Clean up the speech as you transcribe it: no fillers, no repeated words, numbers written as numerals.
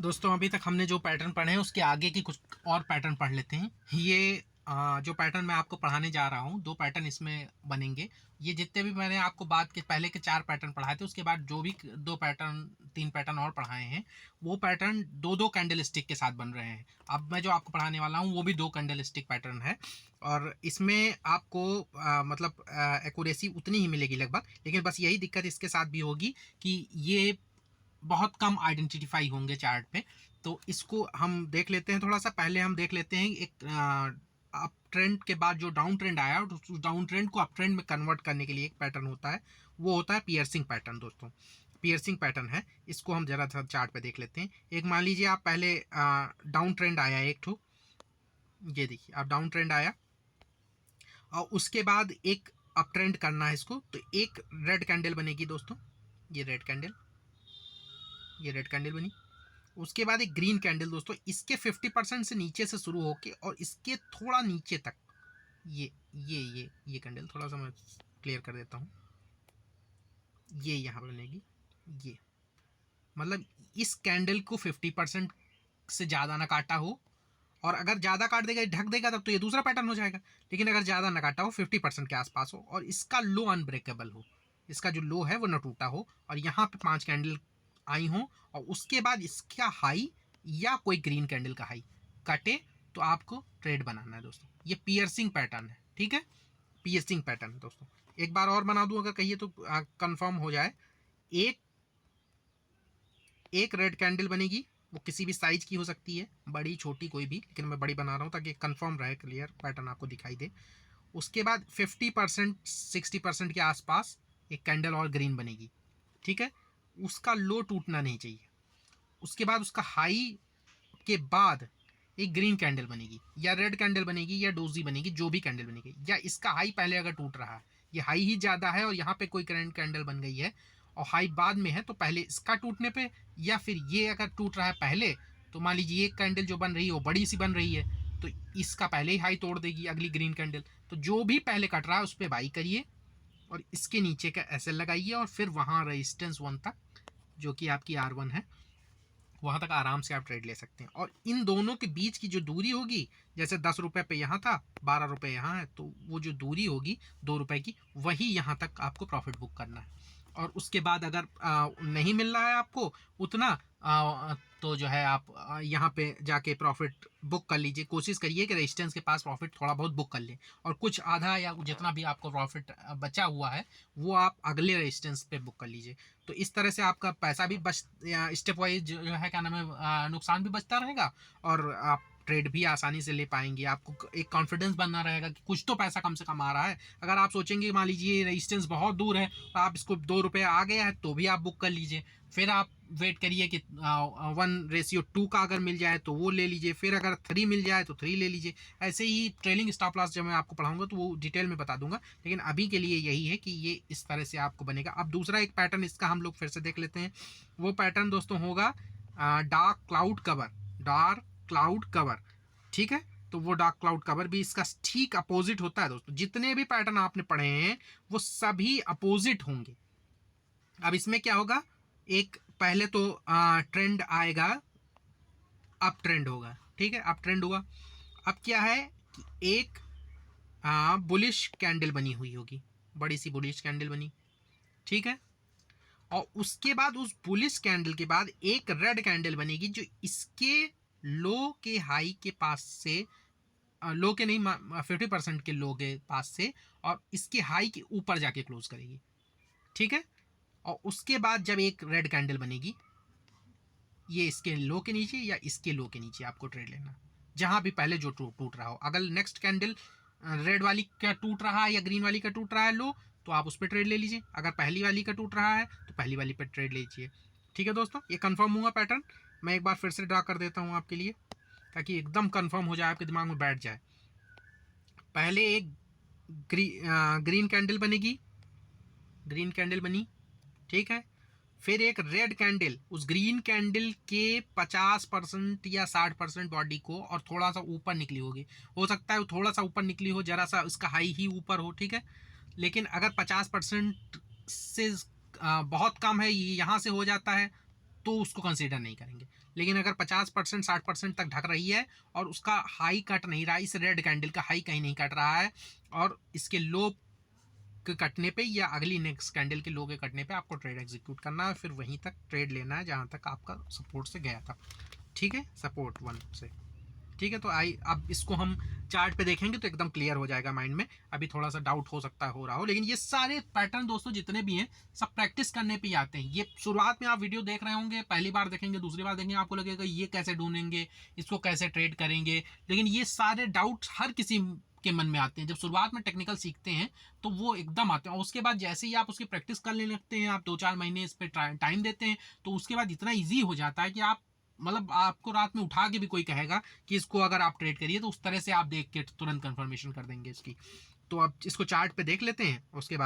दोस्तों अभी तक हमने जो पैटर्न पढ़े हैं उसके आगे की कुछ और पैटर्न पढ़ लेते हैं। ये जो पैटर्न मैं आपको पढ़ाने जा रहा हूँ, दो पैटर्न इसमें बनेंगे। ये जितने भी मैंने आपको बाद के पहले के 4 पैटर्न पढ़ाए थे, उसके बाद जो भी दो पैटर्न 3 पैटर्न और पढ़ाए हैं, वो पैटर्न दो दो कैंडल स्टिक के साथ बन रहे हैं। अब मैं जो आपको पढ़ाने वाला हूँ वो भी दो कैंडल स्टिक पैटर्न है, और इसमें आपको मतलब एक्यूरेसी उतनी ही मिलेगी लगभग। लेकिन बस यही दिक्कत इसके साथ भी होगी कि ये बहुत कम आइडेंटिफाई होंगे चार्ट पे। तो इसको हम देख लेते हैं। थोड़ा सा पहले हम देख लेते हैं एक अप ट्रेंड के बाद जो डाउन ट्रेंड आया, और उस डाउन ट्रेंड को अप ट्रेंड में कन्वर्ट करने के लिए एक पैटर्न होता है, वो होता है पियर्सिंग पैटर्न। दोस्तों पियर्सिंग पैटर्न है, इसको हम जरा सा चार्ट पे देख लेते हैं। एक मान लीजिए आप पहले डाउन ट्रेंड आया एक ठो, ये देखिए आप डाउन ट्रेंड आया, और उसके बाद एक अप ट्रेंड करना है इसको, तो एक रेड कैंडल बनेगी दोस्तों, ये रेड कैंडल, ये रेड कैंडल बनी। उसके बाद एक ग्रीन कैंडल दोस्तों, इसके 50% से नीचे से शुरू होके और इसके थोड़ा नीचे तक, ये कैंडल थोड़ा सा मैं क्लियर कर देता हूँ, ये यहाँ बनेगी। ये मतलब इस कैंडल को 50% से ज़्यादा ना काटा हो, और अगर ज़्यादा काट देगा, ढक देगा, तब तो ये दूसरा पैटर्न हो जाएगा। लेकिन अगर ज़्यादा ना काटा हो, 50% के आसपास हो, और इसका लो अनब्रेकेबल हो, इसका जो लो है वो न टूटा हो, और यहाँ पे 5 कैंडल आई हो, और उसके बाद इसका हाई या कोई ग्रीन कैंडल का हाई कटे, तो आपको ट्रेड बनाना है दोस्तों। ये पियर्सिंग पैटर्न है, ठीक है, पियर्सिंग पैटर्न दोस्तों। एक बार और बना दूं अगर कहिए तो कंफर्म हो जाए। एक एक रेड कैंडल बनेगी, वो किसी भी साइज की हो सकती है, बड़ी छोटी कोई भी, लेकिन मैं बड़ी बना रहा हूँ ताकि कंफर्म रहे, क्लियर पैटर्न आपको दिखाई दे। उसके बाद 50% 60% के आसपास एक कैंडल और ग्रीन बनेगी, ठीक है, उसका लो टूटना नहीं चाहिए। उसके बाद उसका हाई के बाद एक ग्रीन कैंडल बनेगी, या रेड कैंडल बनेगी, या डोजी बनेगी, जो भी कैंडल बनेगी। या इसका हाई पहले अगर टूट रहा है, ये हाई ही ज़्यादा है और यहाँ पे कोई करंट कैंडल बन गई है और हाई बाद में है, तो पहले इसका टूटने पे, या फिर ये अगर टूट रहा है पहले, तो मान लीजिए एक कैंडल जो बन रही है वो बड़ी सी बन रही है, तो इसका पहले ही हाई तोड़ देगी अगली ग्रीन कैंडल। तो जो भी पहले कट रहा है उस पर बाई करिए, और इसके नीचे का एस एल लगाइए, और फिर वहाँ रजिस्टेंस 1 तक, जो कि आपकी R1 है, वहाँ तक आराम से आप ट्रेड ले सकते हैं। और इन दोनों के बीच की जो दूरी होगी, जैसे 10 रुपये पे यहाँ था, 12 रुपये यहाँ है, तो वो जो दूरी होगी 2 रुपये की, वही यहाँ तक आपको प्रॉफिट बुक करना है। और उसके बाद अगर नहीं मिल रहा है आपको उतना, तो जो है आप यहाँ पे जाके प्रॉफिट बुक कर लीजिए। कोशिश करिए कि रेजिस्टेंस के पास प्रॉफिट थोड़ा बहुत बुक कर लें, और कुछ आधा या जितना भी आपको प्रॉफिट बचा हुआ है वो आप अगले रेजिस्टेंस पे बुक कर लीजिए। तो इस तरह से आपका पैसा भी बच, स्टेप वाइज जो है क्या नाम है, नुकसान भी बचता रहेगा, और आप ट्रेड भी आसानी से ले पाएंगे। आपको एक कॉन्फिडेंस बनना रहेगा कि कुछ तो पैसा कम से कम आ रहा है। अगर आप सोचेंगे मान लीजिए रेजिस्टेंस बहुत दूर है, तो आप इसको 2 रुपये आ गया है तो भी आप बुक कर लीजिए, फिर आप वेट करिए कि 1:2 का अगर मिल जाए तो वो ले लीजिए, फिर अगर 3 मिल जाए तो 3 ले लीजिए। ऐसे ही ट्रेलिंग स्टॉप लॉस जब मैं आपको पढ़ाऊंगा तो वो डिटेल में बता दूंगा, लेकिन अभी के लिए यही है कि ये इस तरह से आपको बनेगा। अब दूसरा एक पैटर्न इसका हम लोग फिर से देख लेते हैं। वो पैटर्न दोस्तों होगा dark cloud cover, dark cloud cover, ठीक है। तो वो डार्क क्लाउड कवर भी इसका ठीक अपोजिट होता है दोस्तों। जितने भी पैटर्न आपने पढ़े हैं वो सभी अपोजिट होंगे। अब इसमें क्या होगा, एक पहले तो ट्रेंड आएगा, अप ट्रेंड होगा, ठीक है, अप ट्रेंड हुआ। अब क्या है कि एक बुलिश कैंडल बनी हुई होगी, बड़ी सी बुलिश कैंडल बनी, ठीक है, और उसके बाद उस बुलिश कैंडल के बाद एक रेड कैंडल बनेगी जो इसके लो के हाई के पास से, लो के नहीं, 50% के लो के पास से, और इसके हाई के ऊपर जाके क्लोज करेगी, ठीक है। और उसके बाद जब एक रेड कैंडल बनेगी, ये इसके लो के नीचे या इसके लो के नीचे आपको ट्रेड लेना, जहां भी पहले जो टूट रहा हो। अगर नेक्स्ट कैंडल रेड वाली का टूट रहा है या ग्रीन वाली का टूट रहा है लो, तो आप उस पर ट्रेड ले लीजिए। अगर पहली वाली का टूट रहा है तो पहली वाली पर ट्रेड लीजिए, ठीक है दोस्तों। ये कंफर्म हुआ पैटर्न। मैं एक बार फिर से ड्रा कर देता हूँ आपके लिए, ताकि एकदम कंफर्म हो जाए, आपके दिमाग में बैठ जाए। पहले एक ग्रीन कैंडल बनेगी, ग्रीन कैंडल बनी, ठीक है। फिर एक रेड कैंडल उस ग्रीन कैंडल के 50% या 60% बॉडी को और थोड़ा सा ऊपर निकली होगी, हो सकता है थोड़ा सा ऊपर निकली हो, जरा सा उसका हाई ही ऊपर हो, ठीक है। लेकिन अगर 50% से बहुत कम है, ये यहाँ से हो जाता है, तो उसको कंसीडर नहीं करेंगे। लेकिन अगर 50% 60% तक ढक रही है और उसका हाई कट नहीं रहा, इस रेड कैंडल का हाई कहीं नहीं कट रहा है, और इसके लो के कटने पे या अगली नेक्स्ट कैंडल के लो के कटने पे आपको ट्रेड एग्जीक्यूट करना है, फिर वहीं तक ट्रेड लेना है जहाँ तक आपका सपोर्ट से गया था। ठीक है, सपोर्ट 1 से। ठीक है, तो अब इसको हम चार्ट पे देखेंगे तो एकदम क्लियर हो जाएगा माइंड में। अभी थोड़ा सा डाउट हो सकता है हो रहा हो, लेकिन ये सारे पैटर्न दोस्तों जितने भी हैं सब प्रैक्टिस करने पे ही आते हैं। ये शुरुआत में आप वीडियो देख रहे होंगे, पहली बार देखेंगे, दूसरी बार देखेंगे, आपको लगेगा ये कैसे ढूंढेंगे, इसको कैसे ट्रेड करेंगे, लेकिन ये सारे डाउट्स हर किसी के मन में आते हैं। जब शुरुआत में टेक्निकल सीखते हैं तो वो एकदम आते हैं, और उसके बाद जैसे ही आप उसकी प्रैक्टिस करने लगते हैं, आप 2-4 महीने इस पर टाइम देते हैं, तो उसके बाद इतना ईजी हो जाता है कि आप मतलब आपको रात में उठा के भी कोई कहेगा कि इसको अगर आप ट्रेड करिए तो उस तरह से आप देख के तुरंत कंफर्मेशन कर देंगे इसकी। तो अब इसको चार्ट पे देख लेते हैं, उसके बाद